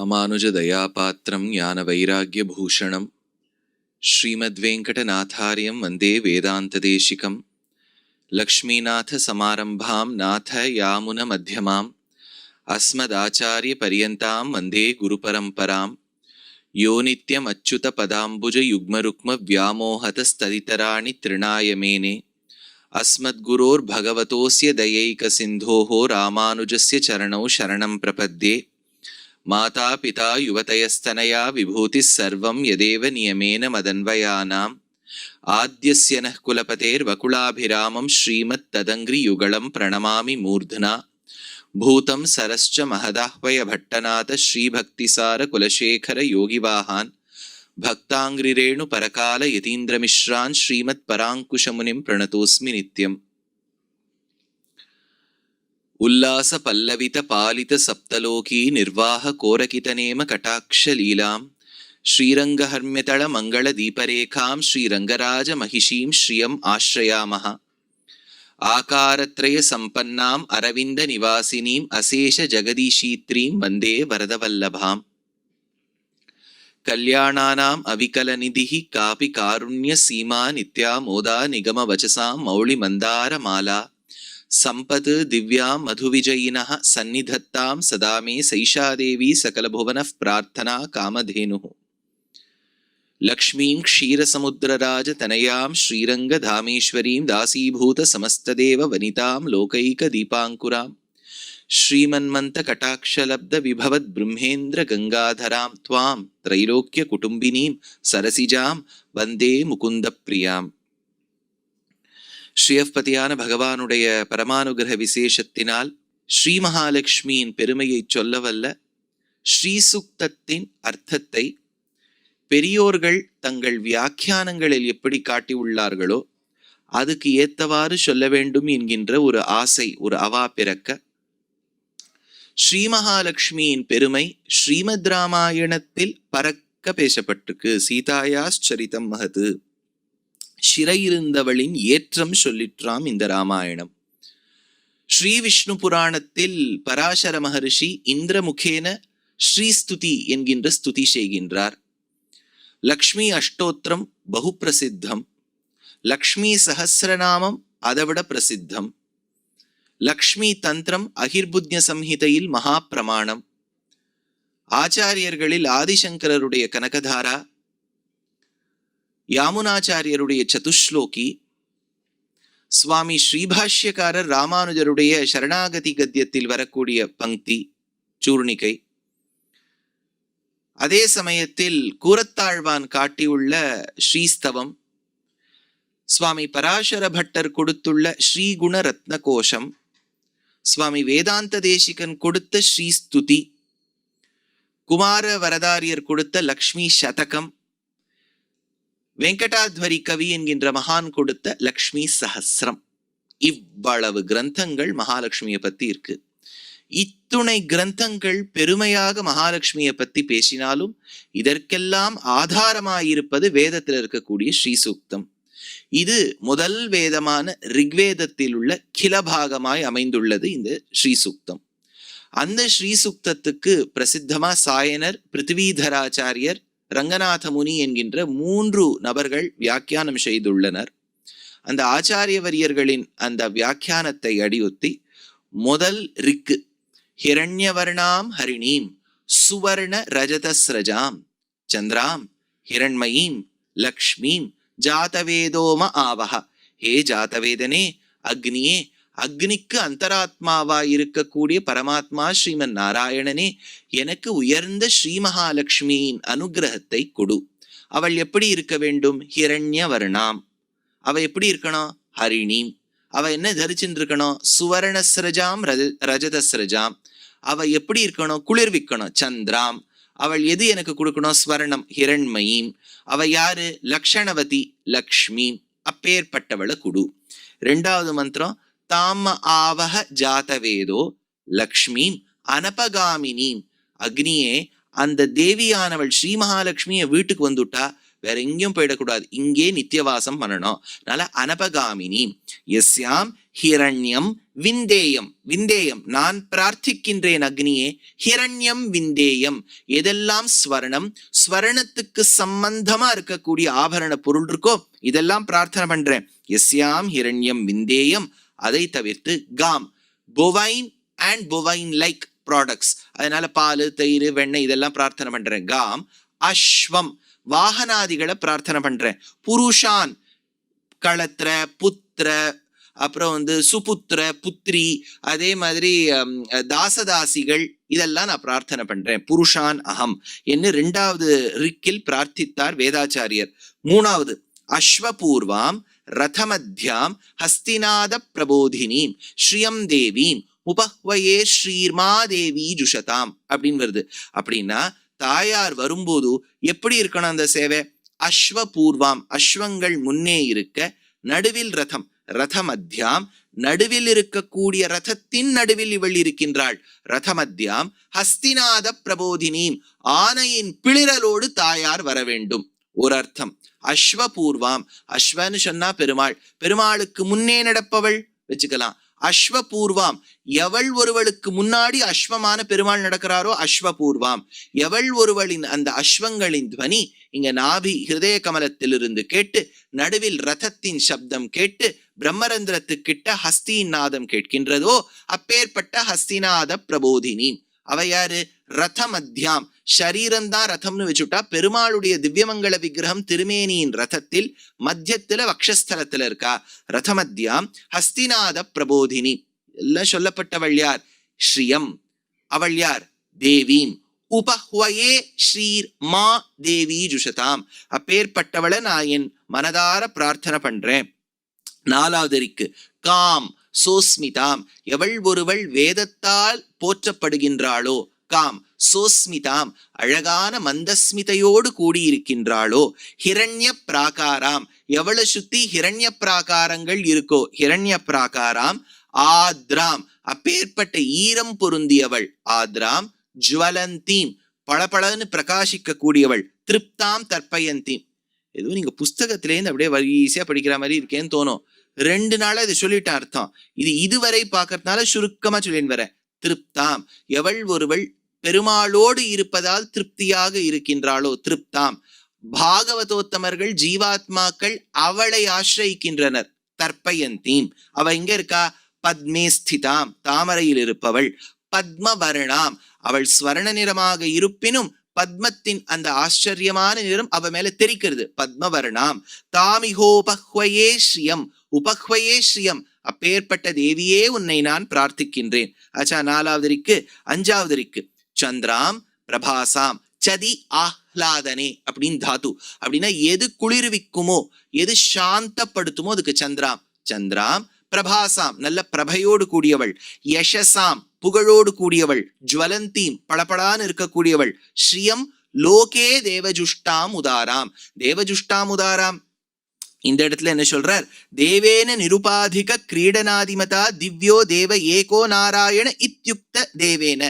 ராமானுஜதயாபாத்திரம் ஞானவைராக்யபூஷணம் ஸ்ரீமத்வேங்கடநாதார்யம் வந்தே வேதாந்ததேசிகம் லக்ஷ்மீநாதசமாரம்பாம் நாதயாமுனமத்யமாம் அஸ்மதாச்சார்யபர்யந்தாம் வந்தே குருபரம்பராம் யோ நித்யம் அச்சுதபதாம்புஜயுக்மருக்மவ்யாமோஹதஸ்ததிதராணி த்ரிணாய மேனே अस्मद्गुरोर्भगवतोऽस्य दयैकसिन्धोः रामानुजस्य चरणौ शरणं प्रपद्ये। माता पिता युवतयस्तनया विभूतिः सर्वं यदेव नियमेन मदन्वयानाम् आद्यस्य नः कुलपतेर्वकुलाभिरामं श्रीमत्तदङ्घ्रियुगलं प्रणमामि मूर्ध्ना। भूतं सरश्च महदाह्वय भट्टनाथ श्रीभक्तिसार कुलशेखर योगिवाहान् भक्तांग्रिरेणु परकाल यतीन्द्रमिश्रान् श्रीमत्पराङ्कुशमुनिं प्रणतोऽस्मि नित्यम्। उल्लास पल्लवित पालित सप्तलोकी निर्वाह कोरकितनेम कटाक्ष लीलां श्रीरंगहर्म्यतल मंगल दीपरेखां श्रीरंगराज महिषीं श्रियम् आश्रयामः। आकारत्रय संपन्नां अरविंद निवासिनीं अशेष जगदीशीत्रीं वंदे वरदवल्लभाम्। कल्याणानाम् अविकलनिधिः कापि कारुण्य सीमा नित्या मोदा निगम वचसां मौळि मंदार माला संपत् दिव्यां मधुविजयिनः सन्निधत्तां सदा मे सैषा देवी सकलभुवनः प्रार्थना कामधेनुः। लक्ष्मीं क्षीरसमुद्रराज तनयां श्रीरंगधामेश्वरीं दासीभूत समस्तदेव वनितां लोकैकदीपाङ्कुराम् श्रीमन्मन्त कटाक्षलब्ध विभवद् ब्रह्मेन्द्र गंगाधरां त्वां त्रैलोक्य कुटुंबिनीं सरसिजां वंदे मुकुंद प्रियाम्। ஸ்ரீயப்பதியான பகவானுடைய பரமானுகிரக விசேஷத்தினால் ஸ்ரீ மகாலட்சுமியின் பெருமையை சொல்லவல்ல ஸ்ரீசுக்தத்தின் அர்த்தத்தை பெரியோர்கள் தங்கள் வியாக்கியானங்களில் எப்படி காட்டியுள்ளார்களோ அதுக்கு ஏத்தவாறு சொல்ல வேண்டும் என்கின்ற ஒரு ஆசை, ஒரு அவா பிறக்க ஸ்ரீ மகாலட்சுமியின் பெருமை ஸ்ரீமத் ராமாயணத்தில் பறக்க பேசப்பட்டிருக்கு. சீதாயாச்சரிதம் மகது, சிறையிருந்தவளின் ஏற்றம் சொல்லிற்றாம் இந்த ராமாயணம். ஸ்ரீ விஷ்ணு புராணத்தில் பராசர மகர்ஷி இந்திரமுகேன ஸ்ரீஸ்துதி என்கின்ற ஸ்துதி செய்கின்றார். லக்ஷ்மி அஷ்டோத்திரம் பகு பிரசித்தம், லக்ஷ்மி சஹஸ்ரநாமம் அதைவிட பிரசித்தம், லக்ஷ்மி தந்திரம் அகிர்புத்ய சம்ஹிதையில் மகா பிரமாணம். ஆச்சாரியர்களில் ஆதிசங்கரருடைய கனகதாரா, யாமுனாச்சாரியருடைய சதுஸ்லோகி, சுவாமி ஸ்ரீபாஷ்யக்காரர் ராமானுஜருடைய சரணாகதி கத்தியத்தில் வரக்கூடிய பங்கி சூர்ணிகை, அதே சமயத்தில் கூரத்தாழ்வான் காட்டியுள்ள ஸ்ரீஸ்தவம், சுவாமி பராசர பட்டர் கொடுத்துள்ள ஸ்ரீகுண ரத்ன கோஷம், சுவாமி வேதாந்த தேசிகன் கொடுத்த ஸ்ரீஸ்துதி, குமார வரதாரியர் கொடுத்த லக்ஷ்மி சதகம், வெங்கடாத்வரி கவி என்கின்ற மகான் கொடுத்த லக்ஷ்மி சஹஸ்ரம். இவ்வளவு கிரந்தங்கள் மகாலட்சுமியை பத்தி இருக்கு. இத்துணை கிரந்தங்கள் பெருமையாக மகாலட்சுமியை பத்தி பேசினாலும் இதற்கெல்லாம் ஆதாரமாயிருப்பது வேதத்தில் இருக்கக்கூடிய ஸ்ரீசூக்தம். இது முதல் வேதமான ரிக்வேதத்தில் உள்ள கிளபாகமாய் அமைந்துள்ளது இந்த ஸ்ரீசூக்தம். அந்த ஸ்ரீசூக்தத்துக்கு பிரசித்தமா சாயனர், பிருத்திவிதராச்சாரியர், ரங்கநாத முனி என்கின்ற 3 நபர்கள் வியாக்கியானம் செய்துள்ளனர். அந்த ஆச்சாரியவரியர்களின் அந்த வியாக்கியானத்தை அடியொத்தி முதல் ரிக்கு ஹிரண்யவர்ணாம் ஹரிணீம் சுவர்ண ரஜதஸ்ரஜாம் சந்திராம் ஹிரண்மயீம் லக்ஷ்மீம் ஜாதவேதோம ஆவஹ. ஹே ஜாதவேதனே, அக்னியே, அக்னிக்கு அந்தராத்மாவாய் இருக்கக்கூடிய பரமாத்மா ஸ்ரீமன் நாராயணனே, எனக்கு உயர்ந்த ஸ்ரீ மகாலட்சுமியின் அனுகிரகத்தை கொடு. அவள் எப்படி இருக்க வேண்டும்? ஹிரண்யவர்ணாம். அவ எப்படி இருக்கணும்? ஹரிணீம். அவ என்ன தரிச்சுட்டு இருக்கணும்? சுவர்ணஸ்ரஜாம் ரஜதஸ்ரஜாம். அவ எப்படி இருக்கணும்? குளிர்விக்கணும். சந்திராம். அவள் எது எனக்கு கொடுக்கணும்? ஸ்வர்ணம். ஹிரண்மயீம். அவ யாரு? லக்ஷணவதி, லக்ஷ்மீம். அப்பேற்பட்டவளை குடு. 2வது மந்திரம் தாம ஆவஹ ஜாதவேதோ லக்ஷ்மீம் அனபகாமினீம். அக்னியே, அந்த தேவியானவள் ஸ்ரீ மகாலட்சுமிய வீட்டுக்கு வந்துட்டா வேற எங்கேயும் போயிடக்கூடாது, இங்கே நித்தியவாசம் பண்ணணும். அதனால அனபகாமினி எஸ்யாம் ஹிரண்யம் விந்தேயம். விந்தேயம் நான் பிரார்த்திக்கின்றேன் அக்னியே. ஹிரண்யம் விந்தேயம் எதெல்லாம் ஸ்வர்ணம், ஸ்வர்ணத்துக்கு சம்பந்தமா இருக்கக்கூடிய ஆபரண பொருள் இருக்கோ இதெல்லாம் பிரார்த்தனை பண்றேன். எஸ்யாம் ஹிரண்யம் விந்தேயம். அதை தவிர்த்து com, bovine and bovine like products, அதனால பால் தயிர் வெண்ணெய் இதெல்லாம் பிரார்த்தனை பண்றேன். காம். அஸ்வம் வாகனாதிகளை பிரார்த்தனை பண்றேன். புருஷான் களத்திர புத்திர, அப்புறம் சுபுத்திர புத்திரி, அதே மாதிரி தாசதாசிகள் இதெல்லாம் நான் பிரார்த்தனை பண்றேன். புருஷான் அகம் என்று 2வது ரிக்கில் பிரார்த்தித்தார் வேதாச்சாரியர். 3வது அஸ்வபூர்வாம் ரதமத்யாம் ஹஸ்திநாத பிரபோதினீம் ஸ்ரீயம் தேவீம் உபஹ்வயே ஸ்ரீர்மா தேவி ஜுஷதாம் அப்படின்னு வருது. அப்படின்னா தாயார் வரும்போது எப்படி இருக்கணும் அந்த சேவை? அஸ்வபூர்வாம் அஸ்வங்கள் முன்னே இருக்க, நடுவில் ரதம், ரதமத்யாம் நடுவில் இருக்கக்கூடிய ரதத்தின் நடுவில் இவள் இருக்கின்றாள். ரதமத்யாம் ஹஸ்திநாத பிரபோதினீம் ஆனையின் பிளிரலோடு தாயார் வர வேண்டும். ஒரு அர்த்தம். அஸ்வபூர்வாம், அஸ்வன்னு சொன்னா பெருமாள், பெருமாளுக்கு முன்னே நடப்பவள் வச்சுக்கலாம். அஸ்வபூர்வாம் எவள் ஒருவளுக்கு முன்னாடி அஸ்வமான பெருமாள் நடக்கிறாரோ அஸ்வபூர்வாம். எவள் ஒருவளின் அந்த அஸ்வங்களின் துவனி இங்க நாபி ஹிருதய கமலத்திலிருந்து கேட்டு, நடுவில் ரதத்தின் சப்தம் கேட்டு, பிரம்மரந்திரத்துக்கிட்ட ஹஸ்தியின் நாதம் கேட்கின்றதோ அப்பேற்பட்ட ஹஸ்திநாத பிரபோதினி. அவ யாரு? ரதமத்யாம். ஷரீரம்தான் ரதம்னு வச்சுட்டா பெருமாளுடைய திவ்யமங்கள விக்கிரகம் திருமேனியின் ரதத்தில் மத்தியத்துல வக்ஷஸ்தலத்துல இருக்கா. ரதமத்யாம் ஹஸ்திநாத பிரபோதினி. எல்லாம் சொல்லப்பட்டவள் யார்? ஸ்ரீயம். அவள் யார்? தேவீம். உபஹ்வயே ஸ்ரீர் மா தேவி ஜுஷதாம். அப்பேற்பட்டவளை நான் என் மனதார பிரார்த்தனை பண்றேன். 4வது இருக்கு காம் சோஸ்மிதாம். எவள் ஒருவள் வேதத்தால் போற்றப்படுகின்றாளோ, காம் சோஸ்மிதாம் அழகான மந்தஸ்மிதையோடு கூடியிருக்கின்றாளோ. ஹிரண்ய பிராகாராம் எவளை சுத்தி ஹிரண்ய பிராகாரங்கள் இருக்கோ, ஹிரண்ய பிராகாராம். ஆத்ராம் அப்பேற்பட்ட ஈரம் பொருந்தியவள். ஆத்ராம். ஜுவலந்தீம் பளபளன்னு பிரகாசிக்க கூடியவள். திருப்தாம் தர்ப்பயந்தீம். எதுவும் நீங்க புஸ்தகத்திலேருந்து அப்படியே வரிசையா படிக்கிற மாதிரி இருக்கேன்னு தோணும். 2 நாளா இது சொல்லிட்ட அர்த்தம். இது இதுவரை பார்க்கறதுனால சுருக்கமா சொல்லின்னு வரேன். திருப்தாம் எவள் ஒருவள் பெருமாளோடு இருப்பதால் திருப்தியாக இருக்கின்றாளோ. திருப்தாம். பாகவதோத்தமர்கள் ஜீவாத்மாக்கள் அவளை ஆசிரியிக்கின்றனர். தர்ப்பயந்தீம் அவ எங்க இருக்கா? பத்மே ஸ்திதாம் தாமரையில் இருப்பவள். பத்மவர்ணாம் அவள் ஸ்வர்ண நிறமாக இருப்பினும் பத்மத்தின் அந்த ஆச்சரியமான நிறம் அவ மேல தெரிக்கிறது. பத்மவர்ணாம். தாமிகோபஹ்வயே ஸ்ரீயம். உபஹ்வயே ஸ்ரீயம் அப்பேற்பட்ட தேவியே உன்னை நான் பிரார்த்திக்கின்றேன். ஆச்சா 4வது இருக்கு. 5வது இருக்கு சந்திராம் பிரபாசாம். சதி ஆஹ்லாதனே அப்படின்னு தாத்து. அப்படின்னா எது குளிர்விக்குமோ, எது சாந்தப்படுத்துமோ அதுக்கு சந்திராம். சந்திராம். பிரபாசாம் நல்ல பிரபையோடு கூடியவள். யசசாம் புகழோடு கூடியவள். ஜுவலந்தீம் பளபளான்னு இருக்கக்கூடியவள். ஸ்ரீயம் லோகே தேவஜுஷ்டாம் உதாராம். தேவஜுஷ்டாம் உதாராம் இந்த இடத்துல என்ன சொல்றார்? தேவேன நிருபாதிக கிரீடனாதிமதா திவ்யோ தேவ ஏகோ நாராயண இத்யுக்த தேவேன.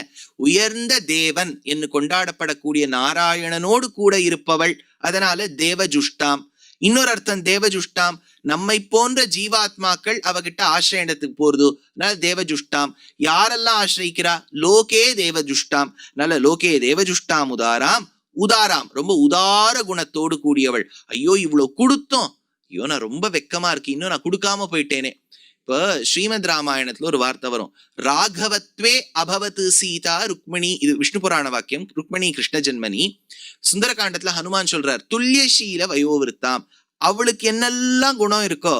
உயர்ந்த தேவன் என்று கொண்டாடப்படக்கூடிய நாராயணனோடு கூட இருப்பவள். அதனால தேவஜுஷ்டாம். இன்னொரு அர்த்தம் தேவஜுஷ்டாம் நம்மை போன்ற ஜீவாத்மாக்கள் அவகிட்ட ஆசிரியத்துக்கு போறது. தேவஜுஷ்டாம் யாரெல்லாம் ஆசிரியிக்கிறா? லோகே தேவஜுஷ்டாம். நல்ல லோகே தேவஜுஷ்டாம் உதாராம். உதாராம் ரொம்ப உதார குணத்தோடு கூடியவள். ஐயோ இவ்வளவு கொடுத்தோம், ஐயோ நான் ரொம்ப வெக்கமா இருக்கு, இன்னும் நான் கொடுக்காம போயிட்டேனே. இப்ப ஸ்ரீமத் ராமாயணத்துல ஒரு வார்த்தை வரும், ராகவத்வே அபவத் சீதா ருக்மிணி. இது விஷ்ணு புராண வாக்கியம். ருக்மிணி கிருஷ்ண ஜென்மனி. சுந்தரகாண்டத்துல ஹனுமான் சொல்றார் துல்லியசீல வயோவிருத்தாம். அவளுக்கு என்னெல்லாம் குணம் இருக்கோ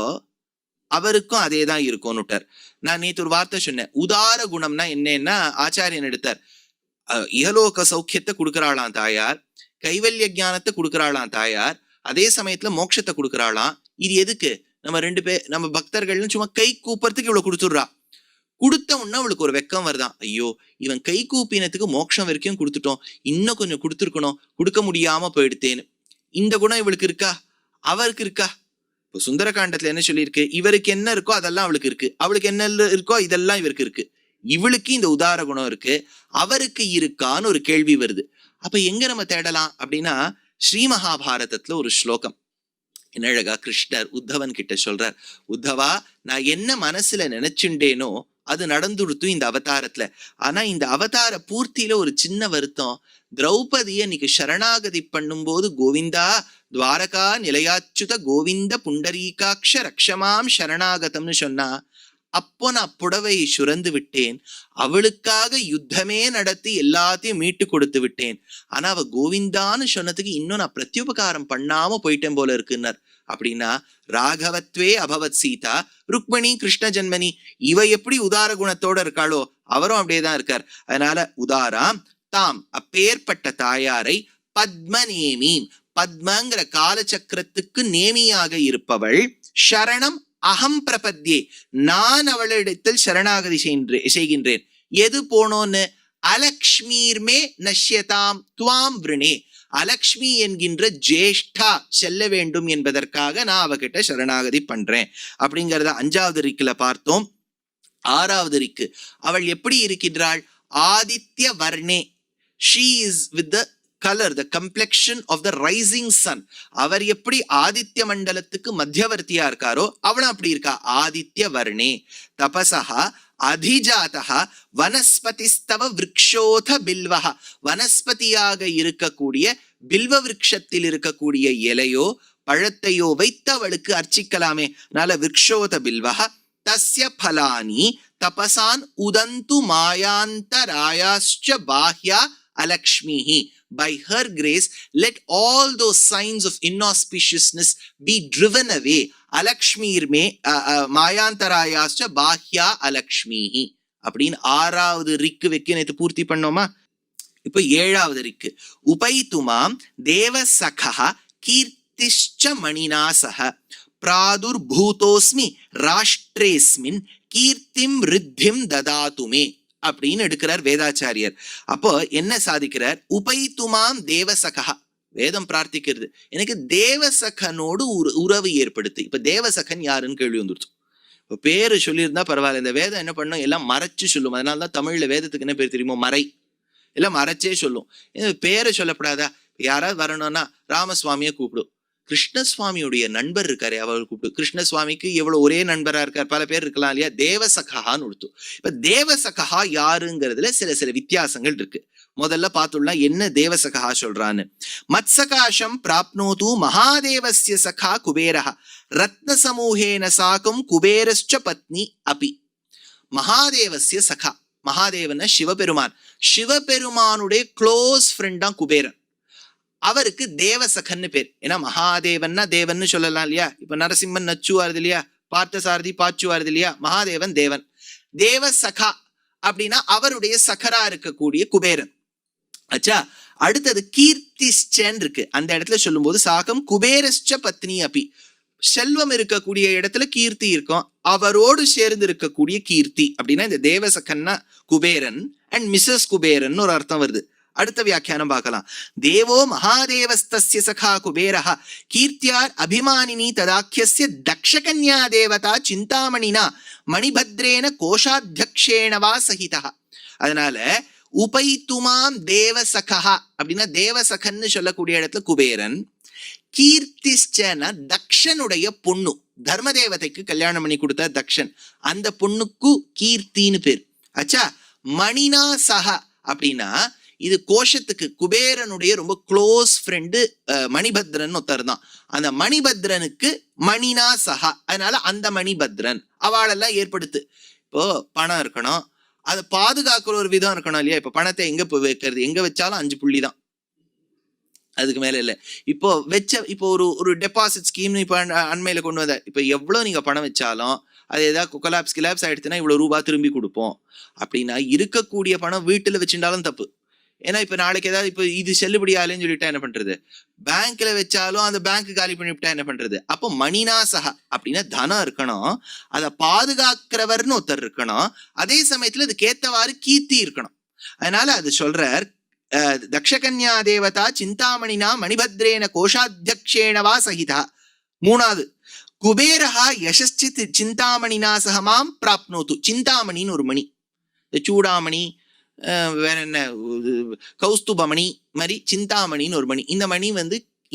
அவருக்கும் அதே தான் இருக்கும்னுட்டார். நான் நேற்று ஒரு வார்த்தை சொன்னேன், உதார குணம்னா என்னன்னா ஆச்சாரியன் எடுத்தார். இகலோக சௌக்கியத்தை கொடுக்கறாளாம் தாயார், கைவல்ய ஞானத்தை கொடுக்கறாளாம் தாயார், அதே சமயத்துல மோட்சத்தை கொடுக்கறாளாம். இது எதுக்கு? நம்ம பக்தர்கள்னு சும்மா கை கூப்பறதுக்கு இவ்வளவு கொடுத்துடுறா. கொடுத்த உடனே அவளுக்கு ஒரு வெக்கம் வருதான், ஐயோ இவன் கை கூப்பினத்துக்கு மோட்சம் வரைக்கும் கொடுத்துட்டோம், இன்னும் கொஞ்சம் கொடுத்துருக்கணும், கொடுக்க முடியாம போயிடுத்தேன்னு. இந்த குணம் இவளுக்கு இருக்கா? அவருக்கு இருக்கா? இப்போ சுந்தரகாண்டத்துல என்ன சொல்லியிருக்கு? இவருக்கு என்ன இருக்கோ அதெல்லாம் அவளுக்கு இருக்கு, அவளுக்கு என்ன இருக்கோ இதெல்லாம் இவருக்கு இருக்கு. இவளுக்கு இந்த உதார குணம் இருக்கு, அவருக்கு இருக்கான்னு ஒரு கேள்வி வருது. அப்ப எங்க நம்ம தேடலாம் அப்படின்னா, ஸ்ரீ மகாபாரதத்துல ஒரு ஸ்லோகம், என்ன அழகா கிருஷ்ணர் உத்தவன் கிட்ட சொல்றார், உத்தவா நான் என்ன மனசுல நினைச்சுண்டேனோ அது நடந்துடுத்து இந்த அவதாரத்துல. ஆனா இந்த அவதார பூர்த்தியில ஒரு சின்ன வருத்தம். திரௌபதிய இன்னைக்கு சரணாகதி பண்ணும்போது கோவிந்தா துவாரகா நிலையாச்சுத கோவிந்த புண்டரீகாட்ச ரக்ஷமாம் சரணாகதம்னு சொன்னா, அப்போ நான் புடவையை சுரந்து விட்டேன், அவளுக்காக யுத்தமே நடத்தி எல்லாத்தையும் மீட்டு கொடுத்து விட்டேன். ஆனா அவ கோவிந்தான்னு சொன்னதுக்கு இன்னும் நான் பிரத்யுபகாரம் பண்ணாம போயிட்டேன் போல இருக்குன்னார். அப்படின்னா ராகவத்வே அபவத் சீதா ருக்மணி கிருஷ்ண ஜன்மனி, இவ எப்படி உதார குணத்தோட இருக்காளோ அவரும் அப்படியேதான் இருக்கார். அதனால உதாராம் தாம் அப்பேற்பட்ட தாயாரை பத்மநேமி, பத்மங்கிற காலச்சக்கரத்துக்கு நேமியாக இருப்பவள், சரணம் அகம் பிரபத்யே நான் அவளிடத்தில் சரணாகதி செய்கின்றேன். எது போனோன்னு அலக்ஷ்மீர்மே நஷ்யதாம் துவாம் விருணே, அலக்ஷ்மி என்கின்ற ஜேஷ்டா செல்ல வேண்டும் என்பதற்காக நான் அவகிட்ட சரணாகதி பண்றேன் அப்படிங்கறத 5வது ரிக்குல பார்த்தோம். 6வது ரிக்கு அவள் எப்படி இருக்கின்றாள்? Aditya வர்ணே, she is with the color, the complexion of the rising sun. அவர் எப்படி ஆதித்ய மண்டலத்துக்கு மத்தியவர்த்தியா இருக்காரோ அவளும் அப்படி இருக்கா. ஆதித்ய வர்ணே தபசஹா அதிஜாதஹா வனஸ்பதிஸ்தவ விருக்ஷோத பில்வஹா, வனஸ்பதியாக இருக்கக்கூடிய பில்வ விருட்சத்தில் இருக்கக்கூடிய இலையோ பழத்தையோ வைத்து அவளுக்கு அர்ச்சிக்கலாமே. அதனால விருக்ஷோத பில்வஹா தஸ்ய பலானி தபசான் உதந்து மாயாந்தராயாஸ்ச பாஹ்யா அலக்ஷ்மிஹி. By her grace, let all those signs of inauspiciousness be driven away. Alakshmirme mayantarayascha bahya alakshmihi அப்படின்னு 6வது ரிக்கு வைக்க நேத்து பூர்த்தி பண்ணோமா. இப்ப 7வது ரிக்கு உபைத்துமாம் தேவசகா கீர்த்திஷ்ச மணிநாசக பிராதுர் பூதோஸ்மி ராஷ்ட்ரேஸ்மின் கீர்த்திம் ரித்திம் ததாதுமே அப்படின்னு எடுக்கிறார் வேதாச்சாரியர். அப்போ என்ன சாதிக்கிறார்? உபைத்துமாம் தேவசகா, வேதம் பிரார்த்திக்கிறது எனக்கு தேவசகனோடு உறவு ஏற்படுத்து. இப்ப தேவசகன் யாருன்னு கேள்வி வந்துருச்சு. இப்ப பேரு சொல்லியிருந்தா பரவாயில்ல, இந்த வேதம் என்ன பண்ணும், எல்லாம் மறைச்சு சொல்லும். அதனாலதான் தமிழ்ல வேதத்துக்கு என்ன பேர் தெரியுமோ? மறை. எல்லாம் மறைச்சே சொல்லும். பேரை சொல்லப்படாதா? யாராவது வரணும்னா ராமசுவாமியை கூப்பிடும். கிருஷ்ணசுவாமியுடைய நண்பர் இருக்காரு, அவர் கூப்பிட்டு. கிருஷ்ணசுவாமிக்கு எவ்வளவு ஒரே நண்பரா இருக்கார், பல பேர் இருக்கலாம் இல்லையா? தேவசகான்னு கொடுத்து. இப்ப தேவசகா யாருங்கிறதுல சில வித்தியாசங்கள் இருக்கு. முதல்ல பார்த்துள்ள என்ன தேவசகா சொல்றான்னு. மத்சகாஷம் பிராப்னோது மகாதேவஸ்ய சகா குபேரஹ ரத்ன சமூகேன சாகம் குபேரஸ்ச பத்னி அபி. மகாதேவஸ்ய சகா, மகாதேவன சிவபெருமான், சிவபெருமானுடைய க்ளோஸ் ஃப்ரெண்ட் தான் குபேரன். அவருக்கு தேவசகன்னு பேர். ஏன்னா மகாதேவன்னா தேவன்னு சொல்லலாம் இல்லையா? இப்ப நரசிம்மன் நச்சு வருது இல்லையா, பார்த்த சாரதி பாச்சு வருது இல்லையா, மகாதேவன் தேவன். தேவசகா அப்படின்னா அவருடைய சகரா இருக்கக்கூடிய குபேரன். அச்சா, அடுத்தது கீர்த்திஷ்சன் இருக்கு. அந்த இடத்துல சொல்லும் போது சாகம் குபேரஸ்ச பத்னி அபி, செல்வம் இருக்கக்கூடிய இடத்துல கீர்த்தி இருக்கும், அவரோடு சேர்ந்து இருக்கக்கூடிய கீர்த்தி. அப்படின்னா இந்த தேவசகன்னா குபேரன் அண்ட் மிஸ்ஸஸ் குபேரன் ஒரு அர்த்தம் வருது. அடுத்த வியாக்கியானம் பார்க்கலாம். தேவோ மகாதேவஸ்தஸ்ய சகா குபேரஹ கீர்த்தியார் அபிமானினி ததாக்கியஸ்ய தக்ஷகன்யா தேவதா சிந்தாமணினா மணிபத்ரேன கோஷாத்தியக்ஷேணவா சகிதா. அதனால உபைத்துமாம் தேவசகா அப்படின்னா தேவசகன்னு சொல்லக்கூடிய இடத்துல குபேரன். கீர்த்திஷ்சன தக்ஷனுடைய பொண்ணு, தர்ம தேவதைக்கு கல்யாணம் பண்ணி கொடுத்த தக்ஷன், அந்த பொண்ணுக்கு கீர்த்தின்னு பேர். அச்சா, மணினா சஹா அப்படின்னா இது கோஷத்துக்கு குபேரனுடைய ரொம்ப க்ளோஸ் ஃப்ரெண்டு மணிபத்ரன் ஒருத்தர் தான். அந்த மணிபத்ரனுக்கு மணினா சஹா, அதனால அந்த மணிபத்ரன் அவளெல்லாம் ஏற்படுத்து. இப்போ பணம் இருக்கணும், அதை பாதுகாக்கிற ஒரு விதம் இருக்கணும் இல்லையா? இப்ப பணத்தை எங்க வைக்கிறது, எங்க வச்சாலும் 5 புள்ளி தான், அதுக்கு மேல இல்லை. இப்போ இப்போ ஒரு டெபாசிட் ஸ்கீம்னு இப்போ அண்மையில கொண்டு வந்த, இப்போ எவ்வளவு நீங்க பணம் வச்சாலும் அது ஏதாவது கிலாப்ஸ் ஆயிடுச்சுன்னா இவ்வளவு ரூபாய் திரும்பி கொடுப்போம். அப்படின்னா இருக்கக்கூடிய பணம் வீட்டுல வச்சுட்டாலும் தப்பு. ஏன்னா இப்ப நாளைக்கு ஏதாவது இப்போ இது செல்லுபடி ஆகலன்னு சொல்லிட்டா என்ன பண்றது? பேங்க்ல வச்சாலும் அந்த பேங்க் காலி பண்ணிவிட்டா என்ன பண்றது? அப்போ மணிநாசகா அப்படின்னா தனம் இருக்கணும், அதை பாதுகாக்கிறவர்னு ஒருத்தர் இருக்கணும், அதே சமயத்துல அதுக்கு ஏத்தவாறு கீர்த்தி இருக்கணும். அதனால அது சொல்றார், தக்ஷகன்யா தேவதா சிந்தாமணினா மணிபத்ரேன கோஷாத்தியக்ஷேணவா சகிதா. 3வது குபேரஹா யசஸ்சித் சிந்தாமணினா சகமாம் பிராப்னோது. சிந்தாமணின்னு ஒரு மணி, சூடாமணி, வேற என்ன கௌஸ்துபமணி மாதிரி சிந்தாமணின்னு ஒரு மணி. இந்த மணி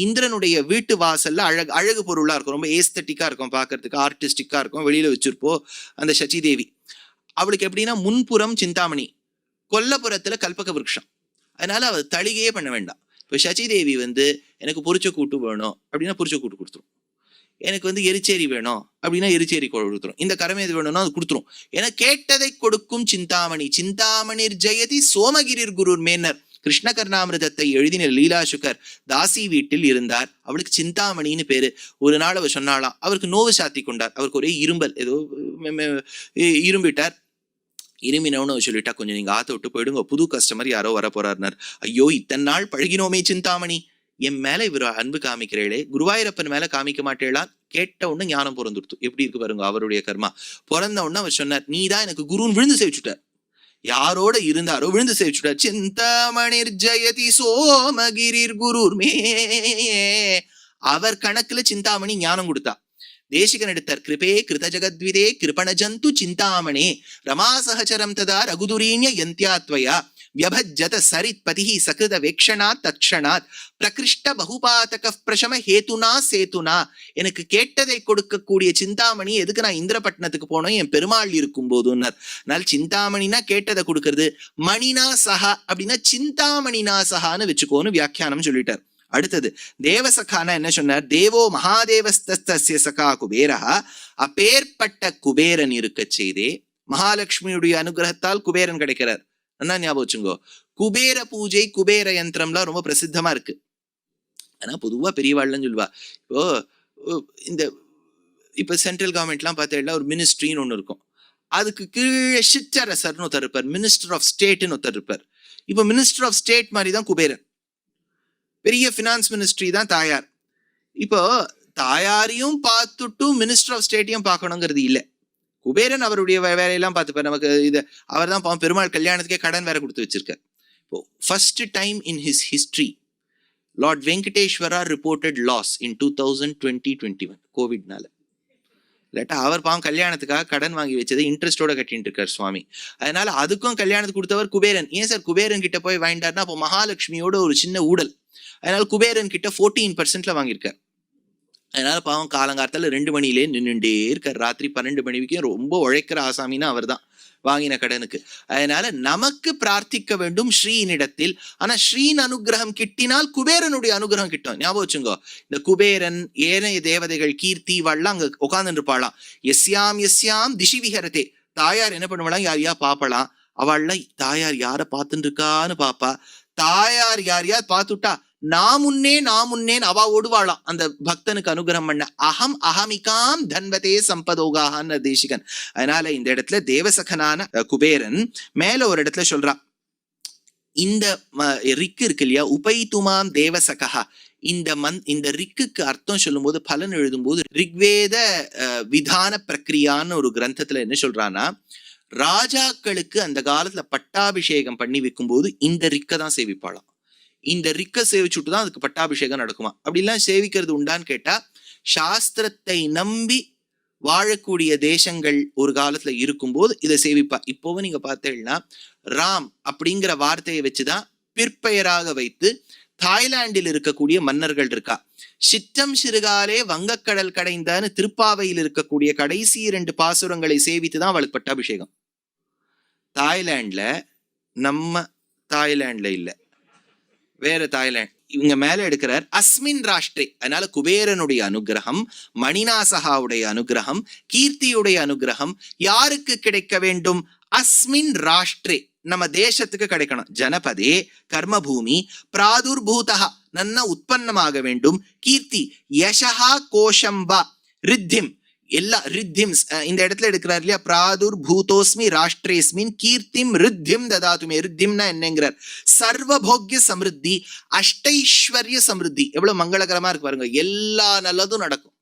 இந்திரனுடைய வீட்டு வாசல்ல அழகு பொருளா இருக்கும், ரொம்ப ஏஸ்தட்டிக்கா இருக்கும், பார்க்கறதுக்கு ஆர்டிஸ்டிக்கா இருக்கும், வெளியில வச்சிருப்போம் அந்த சச்சி தேவி. அவளுக்கு எப்படின்னா முன்புறம் சிந்தாமணி, கொல்லப்புறத்துல கல்பக விருட்சம். அதனால அவ தளிகையே பண்ண வேண்டாம். இப்போ சச்சி தேவி எனக்கு பொரிச்ச கூட்டு வேணும் அப்படின்னா பொரிச்ச கூட்டு கொடுத்துரும், எனக்கு எரிச்சேரி வேணும் அப்படின்னா எரிச்சேரி கொடுத்துரும், இந்த கரமேது வேணும்னா அது கொடுத்துரும். ஏன்னா கேட்டதை கொடுக்கும் சிந்தாமணி. சிந்தாமணிர் ஜெயதி சோமகிரிர் குருர் மேனர். கிருஷ்ண கர்ணாமிரதத்தை எழுதின லீலாசுகர் தாசி வீட்டில் இருந்தார், அவளுக்கு சிந்தாமணின்னு பேரு. ஒரு நாள் அவர் சொன்னாலாம், அவருக்கு நோவு சாத்தி கொண்டார், அவருக்கு ஒரே இரும்பல், ஏதோ இரும்பிட்டார். இருமினவனு சொல்லிட்டா, கொஞ்சம் நீங்க ஆத்த விட்டு போயிடுங்க, புது கஸ்டமர் யாரோ வர போறாருனார். ஐயோ, இத்தனை நாள் பழகினோமே சிந்தாமணி, என் மேல இவர் அன்பு காமிக்கிறீளே, குருவாயூரப்பன் மேல காமிக்க மாட்டேளா? கேட்ட உடனே ஞானம் பிறந்துடுத்து. எப்படி இருக்கு பாருங்க அவருடைய கர்மா. பிறந்த உடனே அவர் சொன்னார், நீ தான் எனக்கு குருன்னு விழுந்து சேவிச்சுட்டார். யாரோட இருந்தாரோ விழுந்து சேவிச்சுட்டார். சிந்தாமணிர் ஜெயதி சோமகிரிர் குருர் மே. அவர் கணக்குல சிந்தாமணி ஞானம் கொடுத்தா. தேசிகன் எடுத்தார், கிருபே கிருத ஜகத்விதே கிருபணஜந்து சிந்தாமணே ரமா சஹச்சரம் ததா ரகுதுரீண்ய யந்தியாத்வயா வியபஜ்ஜத சரித் பதிஹி சகிருத வேக்ஷணாத் தக்ஷணாத் பிரகிருஷ்ட பகுபாதக பிரசம ஹேதுனா சேதுனா. எனக்கு கேட்டதை கொடுக்கக்கூடிய சிந்தாமணி எதுக்கு நான் இந்திரபட்னத்துக்கு போனோம், என் பெருமாள் இருக்கும் போதுன்னார். அதனால சிந்தாமணினா கேட்டதை கொடுக்கறது, மணினா சஹா அப்படின்னா சிந்தாமணினா சஹான்னு வச்சுக்கோன்னு வியாக்கியானம் சொல்லிட்டார். அடுத்தது தேவசகானா என்ன சொன்னார்? தேவோ மகாதேவஸ்தஸ்ய சகா குபேரா. அப்பேற்பட்ட குபேரன் இருக்க செய்தே, மகாலட்சுமியுடைய அனுகிரகத்தால் குபேரன் கிடைக்கிறார். என்ன ஞாபகம் வச்சுங்கோ, குபேர பூஜை குபேர யந்திரம்லாம் ரொம்ப பிரசித்தமா இருக்கு. ஆனா பொதுவா பெரியவாள்லாம் சொல்லுவா, இப்ப சென்ட்ரல் கவர்மெண்ட்லாம் பார்த்தா ஒரு மினிஸ்ட்ரின்னு ஒண்ணு இருக்கும், அதுக்கு கீழே சிற்றரசர்னு ஒருத்தர் இருப்பார், மினிஸ்டர் ஆஃப் ஸ்டேட்னு ஒருத்தர் இருப்பார். இப்ப மினிஸ்டர் ஆஃப் ஸ்டேட் மாதிரி தான் குபேரன், பெரிய பினான்ஸ் மினிஸ்ட்ரி தான் தாயார். இப்போ தாயாரையும் பார்த்துட்டு மினிஸ்டர் ஆஃப் ஸ்டேட்டையும் பார்க்கணுங்கிறது இல்லை. குபேரன் அவருடைய வேலையெல்லாம் பார்த்துப்பார். நமக்கு இது அவர் தான் பெருமாள் கல்யாணத்துக்கே கடன் வேற கொடுத்து வச்சிருக்கார். இப்போ first time in his history Lord Venkateswara reported loss in 2020-21 கோவிட்னால. இல்லாட்டா அவர் கல்யாணத்துக்காக கடன் வாங்கி வச்சதை இன்ட்ரெஸ்டோட கட்டிட்டு இருக்கார் சுவாமி. அதனால அதுக்கும் கல்யாணத்துக்கு கொடுத்தவர் குபேரன். ஏன் சார் குபேரன் கிட்ட போய் வாங்கிட்டார்னா, அப்போ மகாலட்சுமியோட ஒரு சின்ன ஊடல். அதனால குபேரன் கிட்ட 14% வாங்கியிருக்கார். அதனால காலங்காலத்துல 2 மணிலே நின்றுட்டே இருக்கார், ராத்திரி 12 மணி வரைக்கும் ரொம்ப உழைக்கிற ஆசாமின்னா அவர் தான் வாங்கின கடனுக்கு. அதனால நமக்கு பிரார்த்திக்க வேண்டும் ஸ்ரீனிடத்தில். ஆனா ஸ்ரீன் அனுகிரகம் கிட்டினால் குபேரனுடைய அனுகிரகம் கிட்டும். ஞாபகம் வச்சுங்கோ, இந்த குபேரன் ஏனைய தேவதைகள் கீர்த்தி வாழலாம் அங்க உட்கார்ந்து இருப்பாளாம். எஸ்யாம் எஸ்யாம் திசி விஹரதே. தாயார் என்ன பண்ணுவாளாம், யாரையா பாப்பலாம். அவள்லாம் தாயார் யார பார்த்துட்டு இருக்கான்னு பாப்பா. தாயார் யாரையாவது பார்த்துட்டா நான் முன்னேன் அவ ஓடுவாளாம் அந்த பக்தனுக்கு அனுகிரகம் பண்ண. அகம் அகமிகாம் தன்வதே சம்பதோகான்னு தேசிகன். அதனால இந்த இடத்துல தேவசகனான குபேரன் மேல ஒரு இடத்துல சொல்றா, இந்த ரிக்கு இருக்கு இல்லையா, உபைத்துமாம் தேவசகா. இந்த ரிக்குக்கு அர்த்தம் சொல்லும் போது, பலன் எழுதும் போது ரிக்வேத விதான பிரக்ரியான்னு ஒரு கிரந்தத்துல என்ன சொல்றான்னா, ராஜாக்களுக்கு அந்த காலத்துல பட்டாபிஷேகம் பண்ணி வைக்கும் போது இந்த ரிக்க தான் சேவிப்பாளாம். இந்த ரிக்க சேவிச்சுட்டு தான் அதுக்கு பட்டாபிஷேகம் நடக்குமா. அப்படிலாம் சேவிக்கிறது உண்டான்னு கேட்டா, சாஸ்திரத்தை நம்பி வாழக்கூடிய தேசங்கள் ஒரு காலத்துல இருக்கும்போது இதை சேவிப்பா. இப்போவும் நீங்க பார்த்தீங்கன்னா ராம் அப்படிங்கிற வார்த்தையை வச்சுதான் பிற்பெயராக வைத்து தாய்லாந்தில் இருக்கக்கூடிய மன்னர்கள் இருக்கா. சிற்றம் சிறுகாலே வங்கக்கடல் கடைந்தான்னு திருப்பாவையில் இருக்கக்கூடிய கடைசி 2 பாசுரங்களை சேவித்துதான் அவளுக்கு பட்டாபிஷேகம். தாய்லாந்துல, நம்ம தாய்லாந்துல இல்ல, வேற தாய்லாந்து. இவங்க மேல எடுக்கிறார் அஸ்மின் ராஷ்டிரே. அதனால குபேரனுடைய அனுகிரகம், மணிநாசகாவுடைய அனுகிரகம், கீர்த்தியுடைய அனுகிரகம் யாருக்கு கிடைக்க வேண்டும்? அஸ்மின் ராஷ்டிரே, நம்ம தேசத்துக்கு கிடைக்கணும். ஜனபதே கர்மபூமி பிராதுர்பூதா, நன்ன உற்பத்தமாக வேண்டும். கீர்த்தி யசஹா கோஷம்பா ரித்திம், எல்லா ரித்திம் இந்த இடத்துல எடுக்கிறார் இல்லையா, பிராதுர் பூதோஸ்மி ராஷ்டிரேஸ்மின் கீர்த்திம் ரித்திம் ததாதுமே. ரித்திம்னா என்னங்கிறார், சர்வபோக்ய சமிருத்தி, அஷ்டைஸ்வர்ய சமிருத்தி. எவ்வளவு மங்களகரமா இருக்கு பாருங்க, எல்லா நல்லதும் நடக்கும்.